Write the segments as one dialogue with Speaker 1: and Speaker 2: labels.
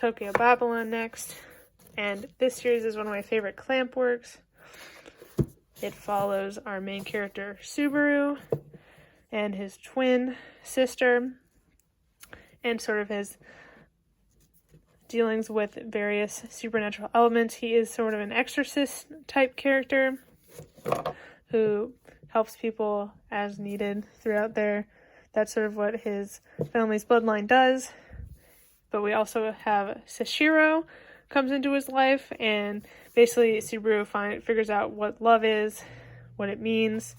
Speaker 1: Tokyo Babylon next. And this series is one of my favorite Clamp works. It follows our main character, Subaru, and his twin sister, and sort of his dealings with various supernatural elements. He is sort of an exorcist type character who helps people as needed throughout there. That's sort of what his family's bloodline does. But we also have Sashiro comes into his life, and basically Subaru figures out what love is, what it means,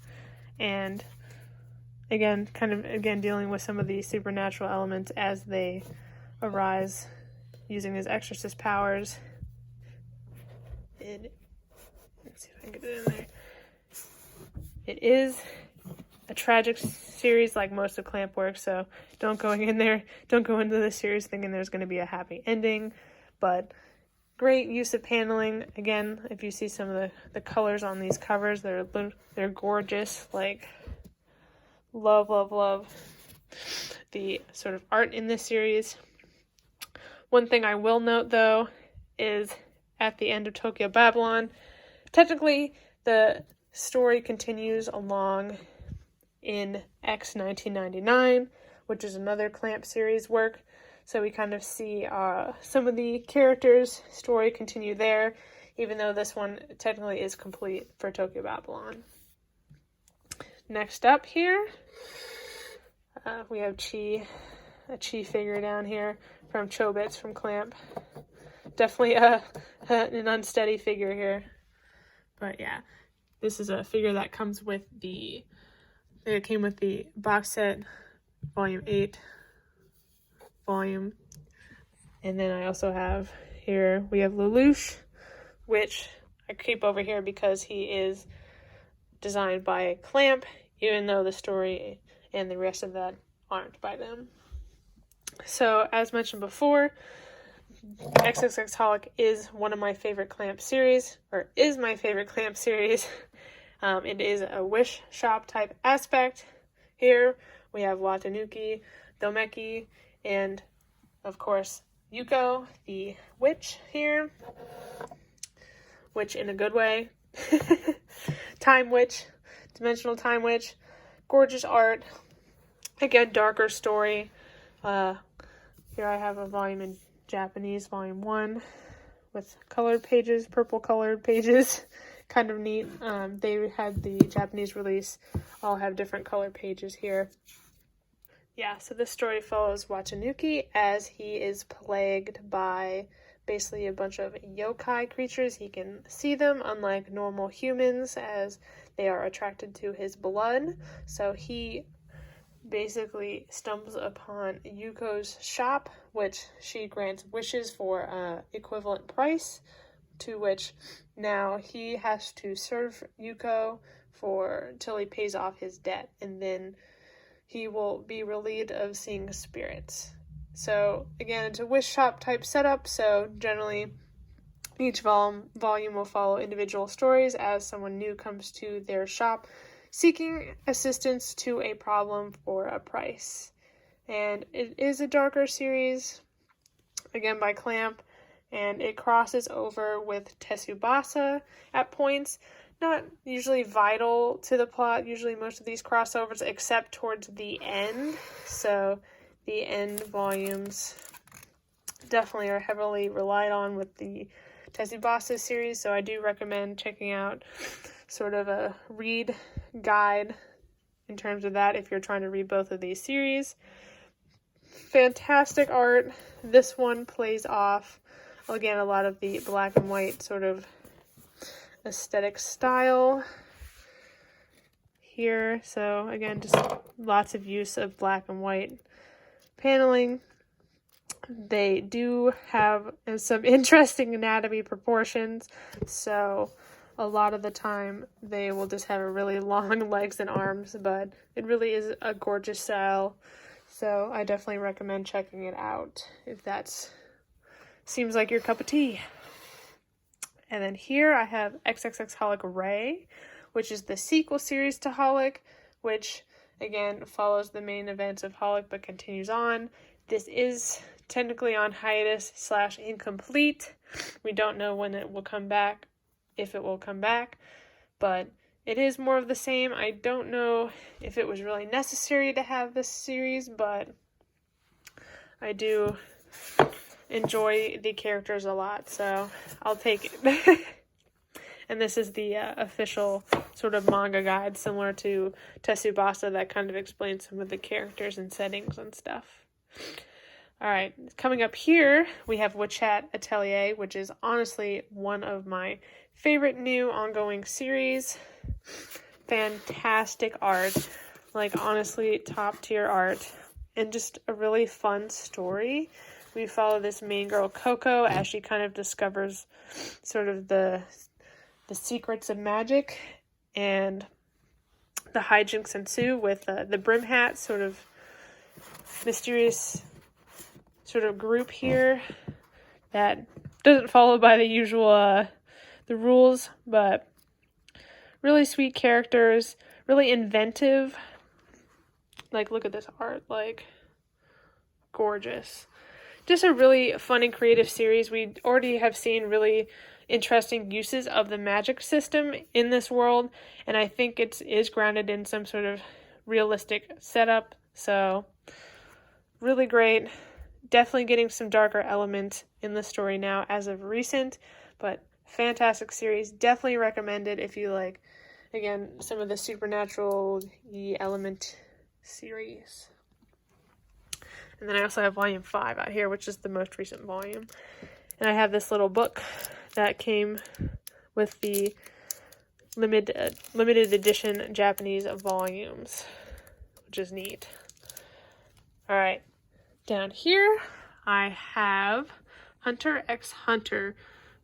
Speaker 1: and again, dealing with some of the supernatural elements as they arise using his exorcist powers. Let's see if I can get it in there. It is a tragic series like most of Clamp work, so don't go into this series thinking there's going to be a happy ending, but great use of paneling. Again, if you see some of the colors on these covers, they're gorgeous. Like, love the sort of art in this series. One thing I will note, though, is at the end of Tokyo Babylon, technically the story continues along in X 1999, which is another Clamp series work. So we kind of see some of the characters' story continue there, even though this one technically is complete for Tokyo Babylon. Next up here, we have a Chi figure down here from Chobits from Clamp. Definitely an unsteady figure here. But yeah, this is a figure that comes with it came with the box set, volume 8 volume. And then I also have here, we have Lelouch, which I keep over here because he is designed by Clamp, even though the story and the rest of that aren't by them. So, as mentioned before, XXXHolic is one of my favorite Clamp series, or is my favorite Clamp series. It is a wish shop type aspect. Here we have Watanuki, Domeki, and of course Yuko, the witch here. Witch in a good way. Time witch, dimensional time witch. Gorgeous art. Again, darker story. Here I have a volume in Japanese, volume 1, with colored pages, purple colored pages. Kind of neat. They had the Japanese release, all have different colored pages here. Yeah, so this story follows Watanuki as he is plagued by basically a bunch of yokai creatures. He can see them, unlike normal humans, as they are attracted to his blood. So he basically stumbles upon Yuko's shop, which she grants wishes for equivalent price, to which now he has to serve Yuko till he pays off his debt, and then he will be relieved of seeing spirits. So again, it's a wish shop type setup, so generally each volume will follow individual stories as someone new comes to their shop seeking assistance to a problem for a price. And it is a darker series, again by Clamp, and it crosses over with Tsubasa at points. Not usually vital to the plot, usually most of these crossovers, except towards the end. So the end volumes definitely are heavily relied on with the Tsubasa series, so I do recommend checking out sort of a read guide in terms of that if you're trying to read both of these series. Fantastic art. This one plays off, again, a lot of the black and white sort of aesthetic style here. So again, just lots of use of black and white paneling. They do have some interesting anatomy proportions, so a lot of the time they will just have a really long legs and arms, but it really is a gorgeous style, so I definitely recommend checking it out if that seems like your cup of tea. And then here I have XXXHolic Ray, which is the sequel series to Holic, which again follows the main events of Holic but continues on. This is technically on hiatus / incomplete. We don't know when it will come back, if it will come back, but it is more of the same. I don't know if it was really necessary to have this series, but I do enjoy the characters a lot, so I'll take it. And this is the official sort of manga guide, similar to Tsubasa, that kind of explains some of the characters and settings and stuff. Alright, coming up here, we have Witchat Atelier, which is honestly one of my favorite new ongoing series. Fantastic art, like honestly top tier art, and just a really fun story. We follow this main girl, Coco, as she kind of discovers sort of the secrets of magic, and the hijinks ensue with the Brim Hat, sort of mysterious sort of group here that doesn't follow by the usual the rules, but really sweet characters, really inventive. Like, look at this art, like, gorgeous. Just a really fun and creative series. We already have seen really interesting uses of the magic system in this world, and I think it is grounded in some sort of realistic setup, so really great. Definitely getting some darker elements in the story now as of recent, but fantastic series. Definitely recommended if you like, again, some of the supernatural element series. And then I also have volume 5 out here, which is the most recent volume. And I have this little book that came with the limited edition Japanese volumes, which is neat. All right, down here I have Hunter x Hunter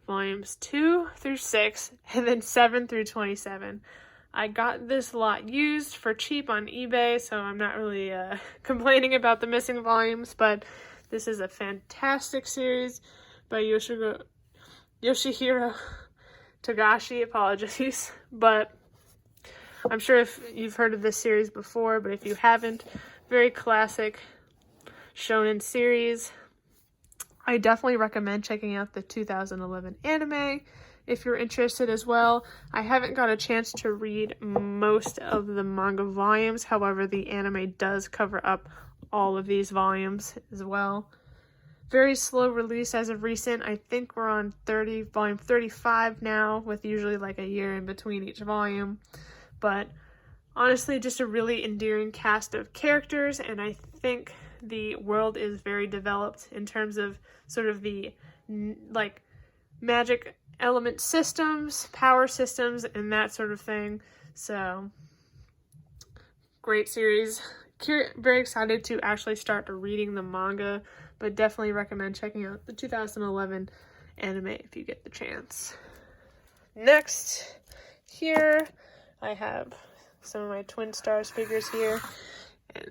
Speaker 1: volumes 2 through 6, and then 7 through 27. I got this lot used for cheap on eBay, so I'm not really complaining about the missing volumes, but this is a fantastic series by Yoshihiro Togashi, apologies, but I'm sure if you've heard of this series before, but if you haven't, very classic shonen series. I definitely recommend checking out the 2011 anime if you're interested as well. I haven't got a chance to read most of the manga volumes, however, the anime does cover up all of these volumes as well. Very slow release as of recent. I think we're on volume 35 now, with usually like a year in between each volume. But honestly, just a really endearing cast of characters, and I think the world is very developed in terms of sort of the like magic element systems, power systems, and that sort of thing. So, great series. Very excited to actually start reading the manga, but definitely recommend checking out the 2011 anime if you get the chance. Next, here I have some of my Twin Stars figures here, and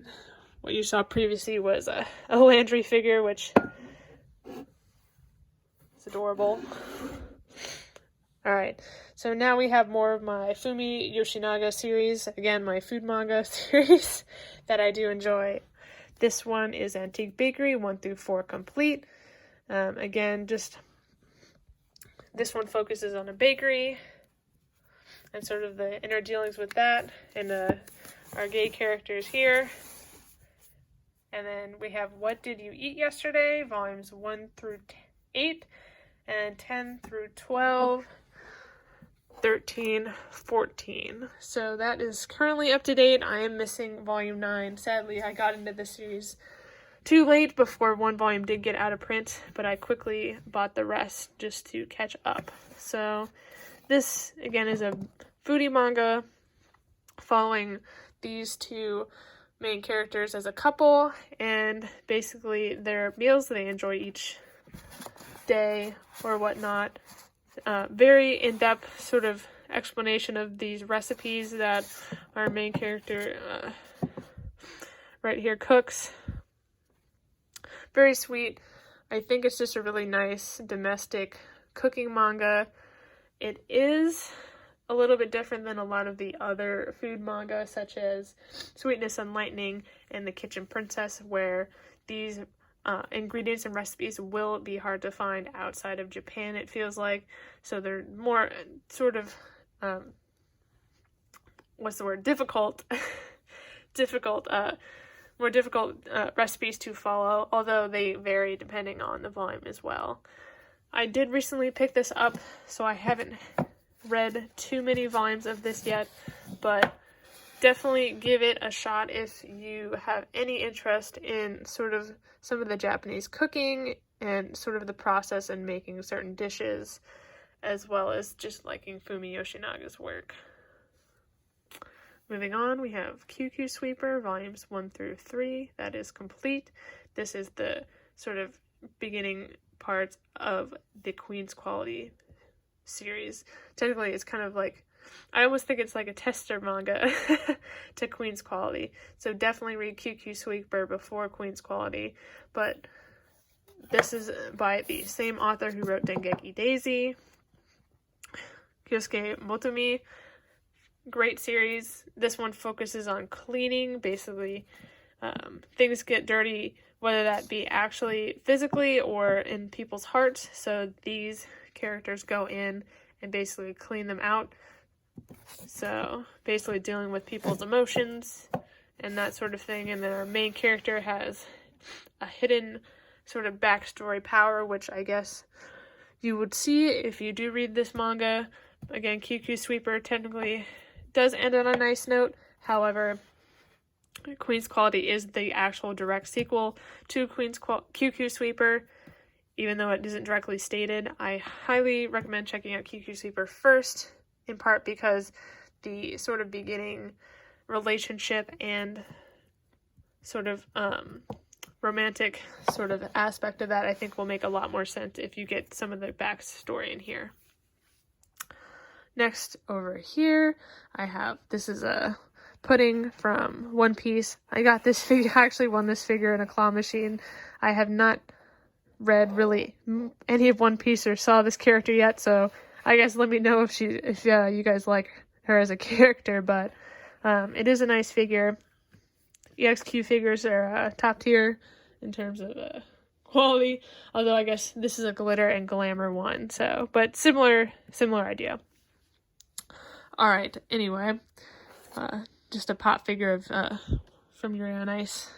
Speaker 1: what you saw previously was a Landry figure, which is adorable. Alright, so now we have more of my Fumi Yoshinaga series, again, my food manga series that I do enjoy. This one is Antique Bakery, 1 through 4 complete. Again, just this one focuses on a bakery and sort of the inner dealings with that, and our gay characters here. And then we have What Did You Eat Yesterday, volumes 1 through 8, and 10 through 12, 13, 14. So that is currently up to date. I am missing volume 9. Sadly, I got into this series too late before one volume did get out of print, but I quickly bought the rest just to catch up. So this, again, is a foodie manga following these two main characters as a couple, and basically their meals they enjoy each day or whatnot. Very in-depth sort of explanation of these recipes that our main character right here cooks. Very sweet. I think it's just a really nice domestic cooking manga. It is a little bit different than a lot of the other food manga, such as Sweetness and Lightning and The Kitchen Princess, where these ingredients and recipes will be hard to find outside of Japan, it feels like. So they're more sort of, difficult, more difficult recipes to follow, although they vary depending on the volume as well. I did recently pick this up, so I haven't read too many volumes of this yet, but definitely give it a shot if you have any interest in sort of some of the Japanese cooking and sort of the process in making certain dishes, as well as just liking Fumi Yoshinaga's work. Moving on, we have QQ Sweeper, volumes 1 through 3. That is complete. This is the sort of beginning parts of the Queen's Quality series. Technically, it's kind of like, I almost think it's like a tester manga to Queen's Quality. So definitely read QQ Sweeper before Queen's Quality. But this is by the same author who wrote Dengeki Daisy. Kyosuke Motomi. Great series. This one focuses on cleaning. Basically, things get dirty, whether that be actually physically or in people's hearts. So these characters go in and basically clean them out. So basically dealing with people's emotions and that sort of thing. And then our main character has a hidden sort of backstory power, which I guess you would see if you do read this manga. Again, QQ Sweeper technically does end on a nice note. However, Queen's Quality is the actual direct sequel to QQ Sweeper. Even though it isn't directly stated, I highly recommend checking out QQ Sweeper first, in part because the sort of beginning relationship and sort of romantic sort of aspect of that, I think, will make a lot more sense if you get some of the backstory in here. Next, over here, this is a pudding from One Piece. I got this figure, I actually won this figure in a claw machine. I have not read really any of One Piece or saw this character yet, so I guess let me know if you guys like her as a character, but it is a nice figure. EXQ figures are top tier in terms of quality, although I guess this is a glitter and glamour one, so, but similar idea. Alright, anyway, just a pop figure of from Yuri on Ice.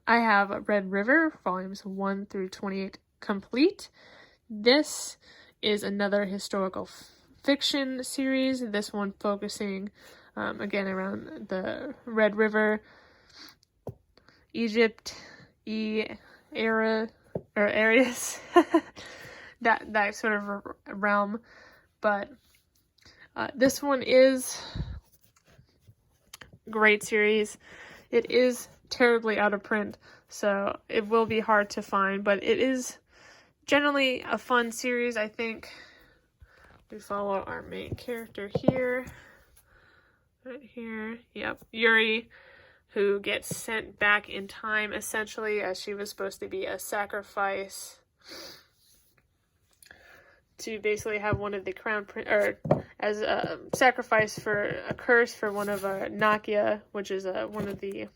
Speaker 1: I have Red River, volumes 1 through 28 complete. This is another historical fiction series, this one focusing, again, around the Red River, Egypt, areas, that sort of realm, but this one is great series. It is terribly out of print, so it will be hard to find, but it is generally a fun series. I think we follow our main character here, right here, yep, Yuri, who gets sent back in time, essentially, as she was supposed to be a sacrifice to basically have one of the as a sacrifice for a curse for one of Nakia, which is one of the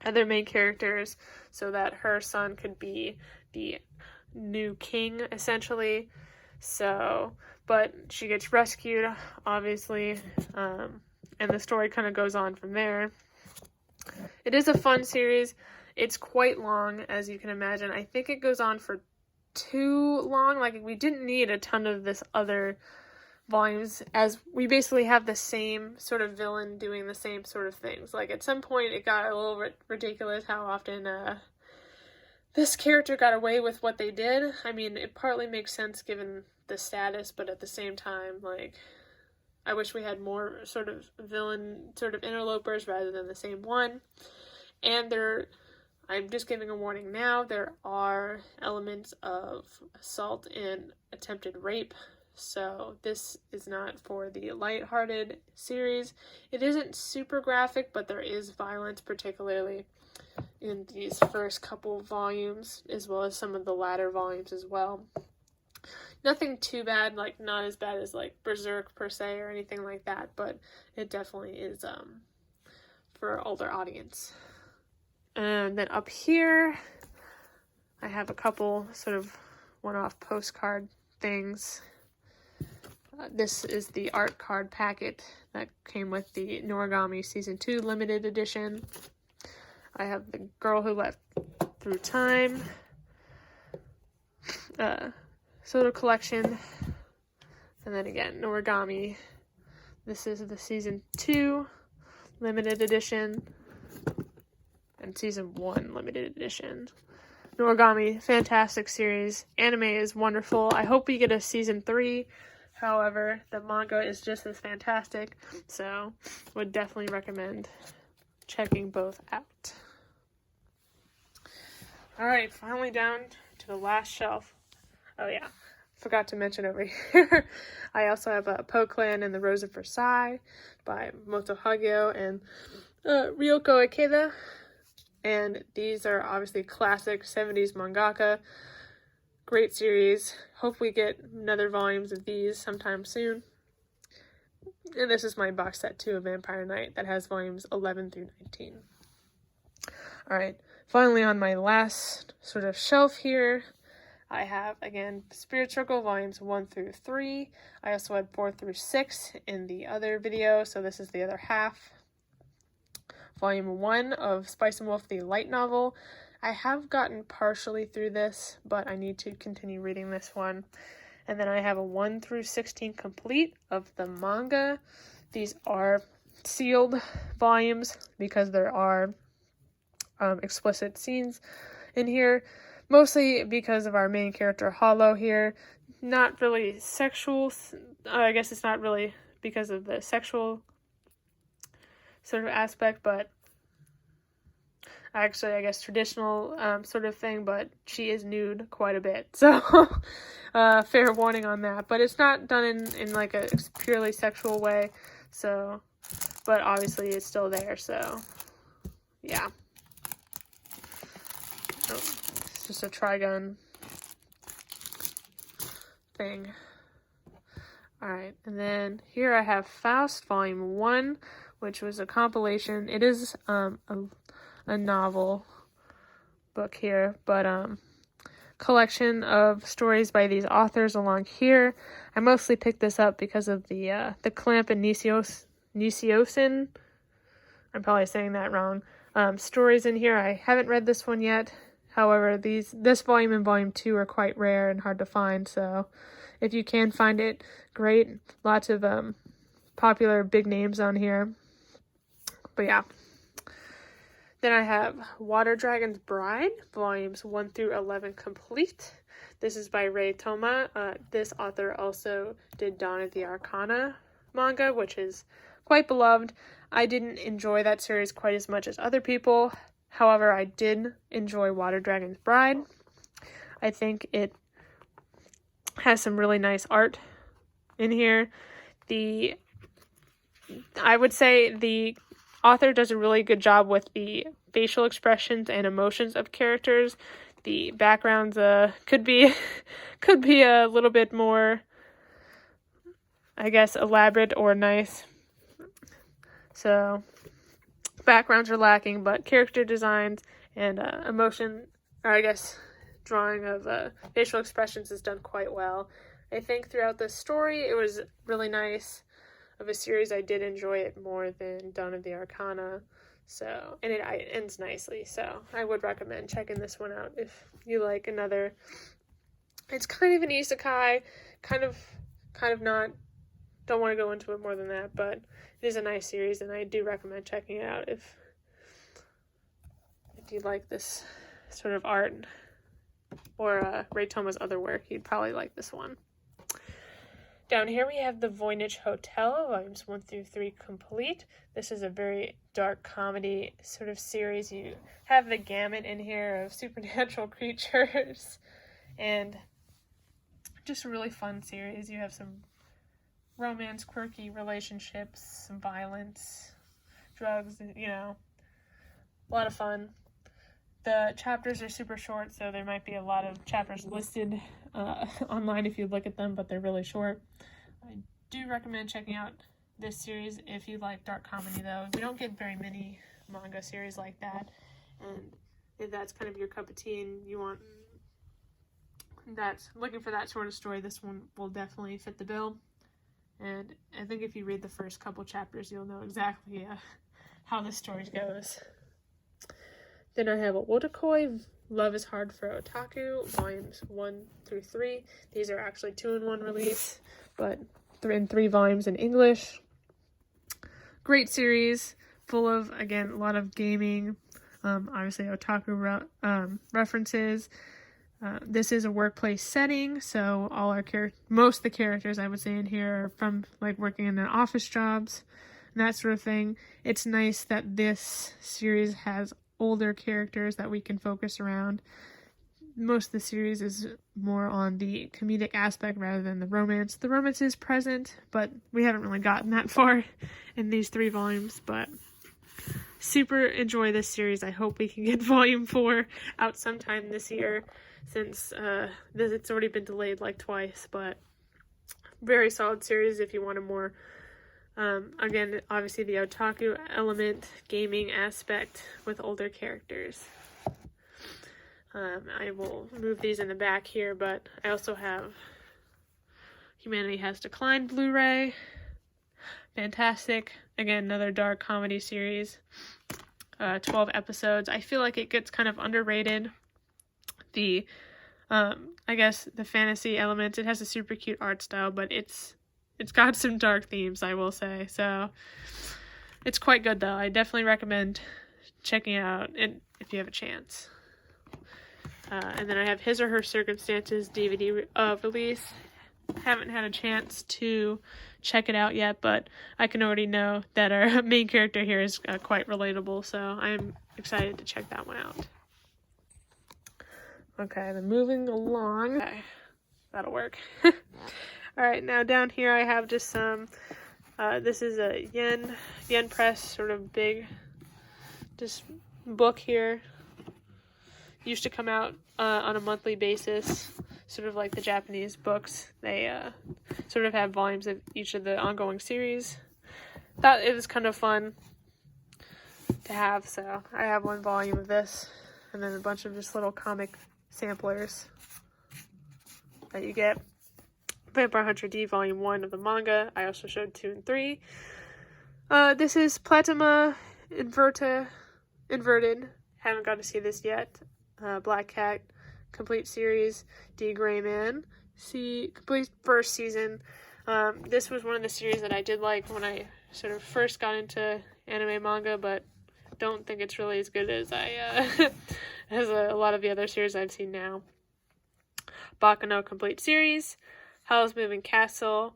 Speaker 1: other main characters, so that her son could be the new king, essentially. So, but she gets rescued, obviously, and the story kind of goes on from there. It is a fun series. It's quite long, as you can imagine. I think it goes on for too long. Like, we didn't need a ton of this other volumes, as we basically have the same sort of villain doing the same sort of things. Like, at some point it got a little ridiculous how often this character got away with what they did. I mean, it partly makes sense given the status, but at the same time, like, I wish we had more sort of villain sort of interlopers rather than the same one. And I'm just giving a warning now, there are elements of assault and attempted rape. So this is not for the lighthearted series. It isn't super graphic, but there is violence, particularly in these first couple volumes, as well as some of the latter volumes as well. Nothing too bad, like not as bad as like Berserk per se or anything like that, but it definitely is for older audience. And then up here, I have a couple sort of one-off postcard things. This is the art card packet that came with the Noragami Season 2 limited edition. I have The Girl Who Left Through Time, Soda Collection, and then again, Noragami. This is the Season 2 limited edition, and Season 1 limited edition. Noragami, fantastic series. Anime is wonderful. I hope we get a Season 3. However, the manga is just as fantastic, so would definitely recommend checking both out. Alright, finally down to the last shelf. Oh yeah, forgot to mention over here, I also have a Po Clan and the Rose of Versailles by Moto Hagio and Ryoko Ikeda. And these are obviously classic 70s mangaka. Great series. Hope we get another volumes of these sometime soon. And this is my box set too of Vampire Knight that has volumes 11 through 19. Alright, finally on my last sort of shelf here, I have, again, Spirit Circle volumes 1 through 3. I also had 4 through 6 in the other video, so this is the other half. Volume 1 of Spice and Wolf, the light novel. I have gotten partially through this, but I need to continue reading this one. And then I have a 1 through 16 complete of the manga. These are sealed volumes because there are explicit scenes in here, mostly because of our main character Hollow here. Not really sexual, I guess it's not really because of the sexual sort of aspect, but actually, I guess traditional sort of thing, but she is nude quite a bit, so fair warning on that. But it's not done in like a purely sexual way, so, but obviously it's still there, so yeah. Oh, it's just a Trigun thing. Alright, and then here I have Faust Volume 1, which was a compilation. It is a novel book here, but collection of stories by these authors along here. I mostly picked this up because of the Clamp and Nisiosin, I'm probably saying that wrong, stories in here. I haven't read this one yet. However, this volume and volume 2 are quite rare and hard to find, so if you can find it, great. Lots of popular big names on here. But yeah. Then I have Water Dragon's Bride, volumes 1 through 11 complete. This is by Ray Toma. This author also did Dawn of the Arcana manga, which is quite beloved. I didn't enjoy that series quite as much as other people. However, I did enjoy Water Dragon's Bride. I think it has some really nice art in here. I would say the author does a really good job with the facial expressions and emotions of characters. The backgrounds could be a little bit more, I guess, elaborate or nice. So backgrounds are lacking, but character designs and emotion, or I guess drawing of facial expressions is done quite well. I think throughout the story it was really nice. Of a series, I did enjoy it more than Dawn of the Arcana, so, and it ends nicely, so I would recommend checking this one out if you like another. It's kind of an isekai, kind of not. Don't want to go into it more than that, but it is a nice series, and I do recommend checking it out if you like this sort of art or Ray Toma's other work. You'd probably like this one. Down here we have the Voynich Hotel, volumes 1 through 3 complete. This is a very dark comedy sort of series. You have the gamut in here of supernatural creatures and just a really fun series. You have some romance, quirky relationships, some violence, drugs, a lot of fun. The chapters are super short, so there might be a lot of chapters listed online if you look at them, but they're really short. I do recommend checking out this series if you like dark comedy, though. We don't get very many manga series like that, and if that's kind of your cup of tea and you want that's looking for that sort of story, this one will definitely fit the bill. And I think if you read the first couple chapters, you'll know exactly how the story goes. Then I have a Wotakoi, Love is Hard for Otaku, volumes 1 through 3. These are actually 2-in-1 release, but in 3 volumes in English. Great series, full of, again, a lot of gaming, obviously otaku references. This is a workplace setting, so most of the characters I would say in here are from like working in office jobs and that sort of thing. It's nice that this series has older characters that we can focus around. Most of the series is more on the comedic aspect rather than the romance. The romance is present, but we haven't really gotten that far in these 3 volumes, but super enjoy this series. I hope we can get volume 4 out sometime this year, since it's already been delayed like twice, but very solid series if you want a more, again, obviously the otaku element, gaming aspect with older characters. I will move these in the back here, but I also have Humanity Has Declined Blu-ray. Fantastic. Again, another dark comedy series. 12 episodes. I feel like it gets kind of underrated. I guess the fantasy elements, it has a super cute art style, but it's got some dark themes, I will say. So it's quite good though. I definitely recommend checking it out if you have a chance. And then I have His or Her Circumstances DVD release. Haven't had a chance to check it out yet, but I can already know that our main character here is quite relatable, so I'm excited to check that one out. Okay, then moving along. Okay, that'll work. Alright, now down here I have just some, this is a Yen Press sort of big, just book here. Used to come out on a monthly basis, sort of like the Japanese books. They sort of have volumes of each of the ongoing series. Thought it was kind of fun to have, so I have 1 volume of this, and then a bunch of just little comic samplers that you get. Vampire Hunter D Volume 1 of the manga. I also showed 2 and 3. This is Platinum Inverted. Haven't got to see this yet. Black Cat complete series. D Gray Man complete first season. This was one of the series that I did like when I sort of first got into anime manga, but don't think it's really as good as as a lot of the other series I've seen now. Baccano complete series. Howl's Moving Castle,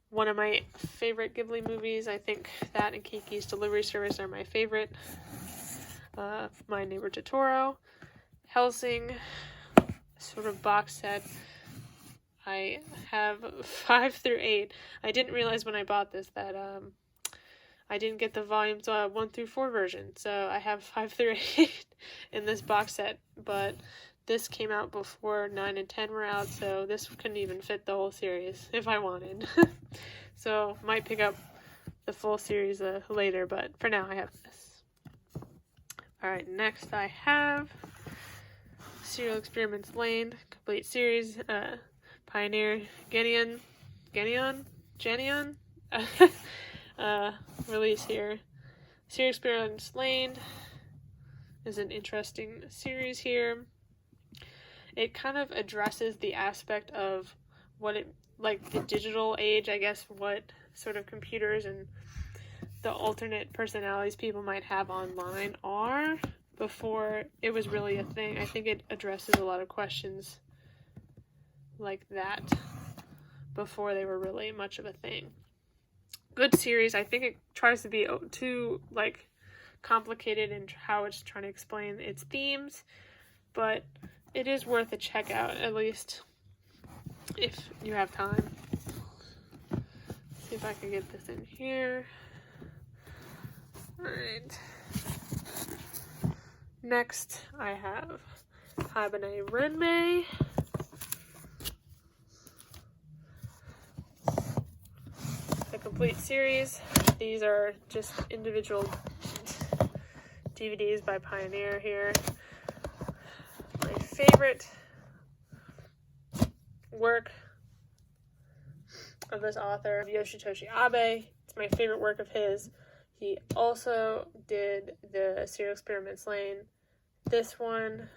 Speaker 1: one of my favorite Ghibli movies. I think that and Kiki's Delivery Service are my favorite. My Neighbor Totoro. Hellsing, sort of box set. I have 5 through 8. I didn't realize when I bought this that I didn't get the volumes 1 through 4 version, so I have 5 through 8 in this box set, but this came out before 9 and 10 were out, so this couldn't even fit the whole series if I wanted. So might pick up the full series later, but for now I have this. Alright, next I have Serial Experiments Lane, complete series, Pioneer Genion, release here. Serial Experiments Lane is an interesting series here. It kind of addresses the aspect of like the digital age, I guess, what sort of computers and the alternate personalities people might have online are before it was really a thing. I think it addresses a lot of questions like that before they were really much of a thing. Good series. I think it tries to be too like complicated in how it's trying to explain its themes, but it is worth a check out, at least if you have time. See if I can get this in here. Alright. Next, I have Habane Renmei. The complete series. These are just individual DVDs by Pioneer here. My favorite work of this author, Yoshitoshi Abe. It's my favorite work of his. He also did the Serial Experiments Lane, this one,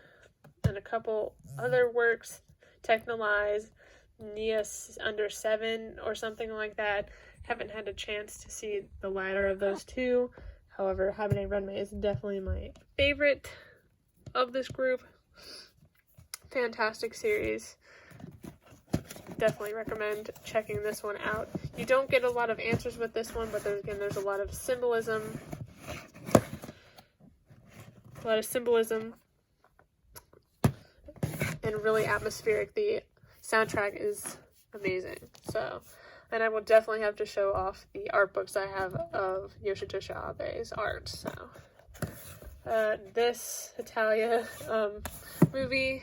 Speaker 1: and a couple other works, Technolize, Nia Under 7 or something like that. Haven't had a chance to see the latter of those two. However, Habine Renmei is definitely my favorite of this group. Fantastic series. Definitely recommend checking this one out. You don't get a lot of answers with this one, but there's a lot of symbolism. And really atmospheric. The soundtrack is amazing. So, and I will definitely have to show off the art books I have of Yoshitoshi Abe's art. So, this Italia movie,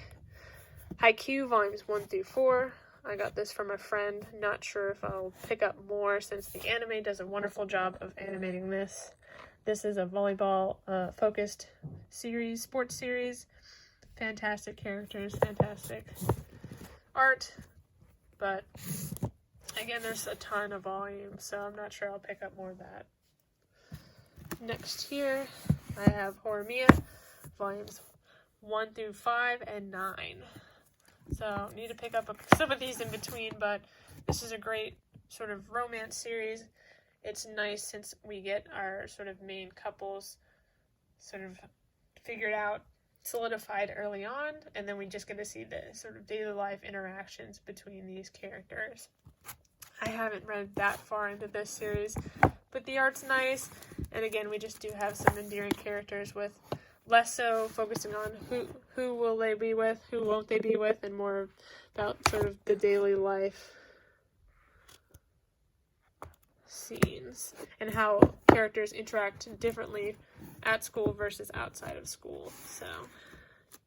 Speaker 1: Haikyuu Volumes 1 through 4. I got this from a friend. Not sure if I'll pick up more since the anime does a wonderful job of animating this. This is a volleyball focused series, sports series. Fantastic characters, fantastic art. But again, there's a ton of volumes, so I'm not sure I'll pick up more of that. Next here, I have Horimiya, volumes 1 through 5 and 9. So, need to pick up some of these in between, but this is a great sort of romance series. It's nice since we get our sort of main couples sort of figured out, solidified early on, and then we just get to see the sort of daily life interactions between these characters. I haven't read that far into this series, but the art's nice, and again, we just do have some endearing characters with less so focusing on who will they be with, who won't they be with, and more about sort of the daily life scenes and how characters interact differently at school versus outside of school. So,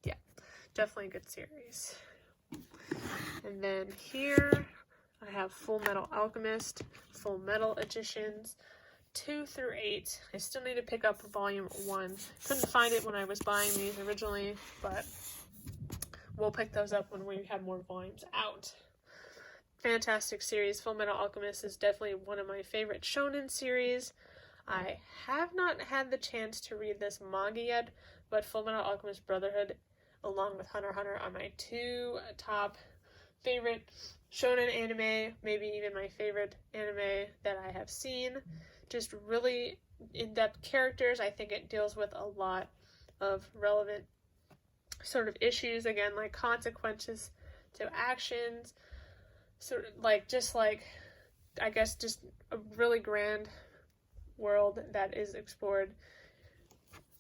Speaker 1: yeah, definitely a good series. And then here I have Full Metal Alchemist, Full Metal editions, 2 through 8. I still need to pick up volume 1. Couldn't find it when I was buying these originally, but we'll pick those up when we have more volumes out. Fantastic series. Full Metal Alchemist is definitely one of my favorite shonen series. I have not had the chance to read this manga yet, but Full Metal Alchemist Brotherhood, along with Hunter x Hunter, are my two top favorite shonen anime, maybe even my favorite anime that I have seen. Just really in-depth characters. I think it deals with a lot of relevant sort of issues, again, like consequences to actions, sort of like, I guess, just a really grand world that is explored.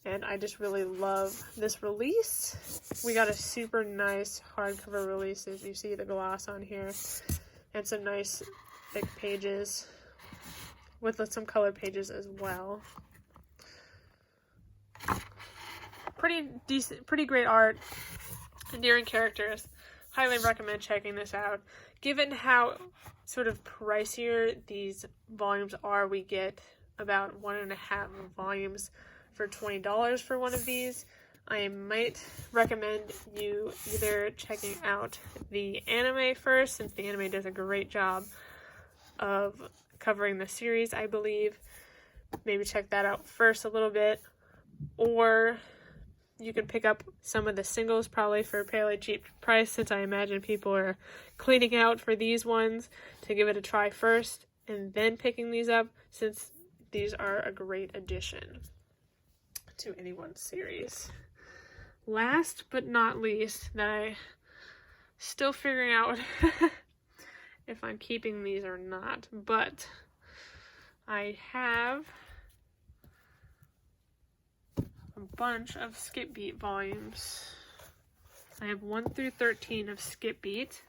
Speaker 1: And I just really love this release. We got a super nice hardcover release, as you see the gloss on here, and some nice thick pages with some color pages as well. Pretty decent, pretty great art, endearing characters. Highly recommend checking this out. Given how sort of pricier these volumes are, we get about 1.5 volumes for $20 for one of these. I might recommend you either checking out the anime first, since the anime does a great job of covering the series, I believe. Maybe check that out first a little bit, or you can pick up some of the singles probably for a fairly cheap price, since I imagine people are cleaning out for these ones to give it a try first and then picking these up, since these are a great addition to anyone's series. Last but not least, that I still figuring out if I'm keeping these or not, but I have a bunch of Skip Beat volumes. I have 1 through 13 of Skip Beat,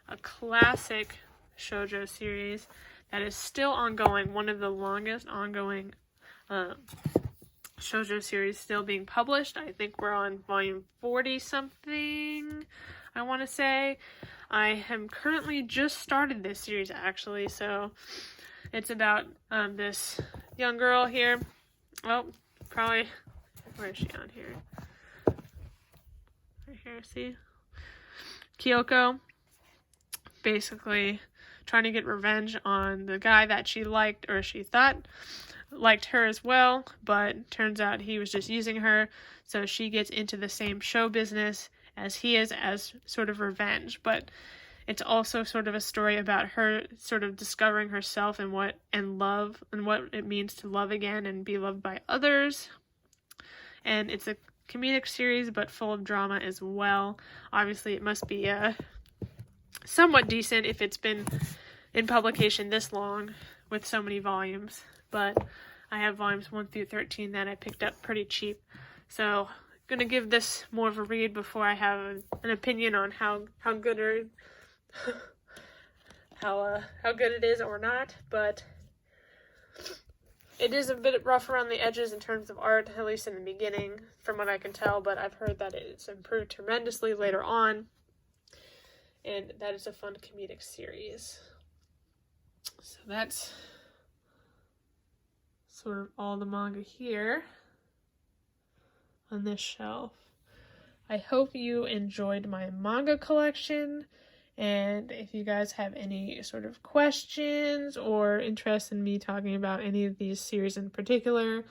Speaker 1: a classic shoujo series that is still ongoing, one of the longest ongoing shoujo series still being published. I think we're on volume 40 something, I want to say. I am currently just started this series, actually, so it's about this young girl here. Oh, probably, where is she on here? Right here, see? Kyoko. basically trying to get revenge on the guy that she liked, or she thought liked her as well, but turns out he was just using her, so she gets into the same show business as he is as sort of revenge. But it's also sort of a story about her sort of discovering herself and what it means to love again and be loved by others. And it's a comedic series, but full of drama as well. Obviously, it must be somewhat decent if it's been in publication this long with so many volumes. But I have volumes 1 through 13 that I picked up pretty cheap. So I'm going to give this more of a read before I have an opinion on how good or how good it is or not. But it is a bit rough around the edges in terms of art, at least in the beginning, from what I can tell. But I've heard that it's improved tremendously later on. And that is a fun comedic series. So that's sort of all the manga here on this shelf. I hope you enjoyed my manga collection, and if you guys have any sort of questions or interest in me talking about any of these series in particular,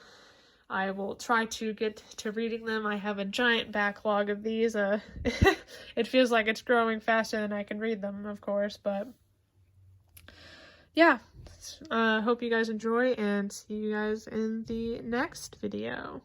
Speaker 1: I will try to get to reading them. I have a giant backlog of these. It feels like it's growing faster than I can read them, of course, but yeah. Hope you guys enjoy, and see you guys in the next video.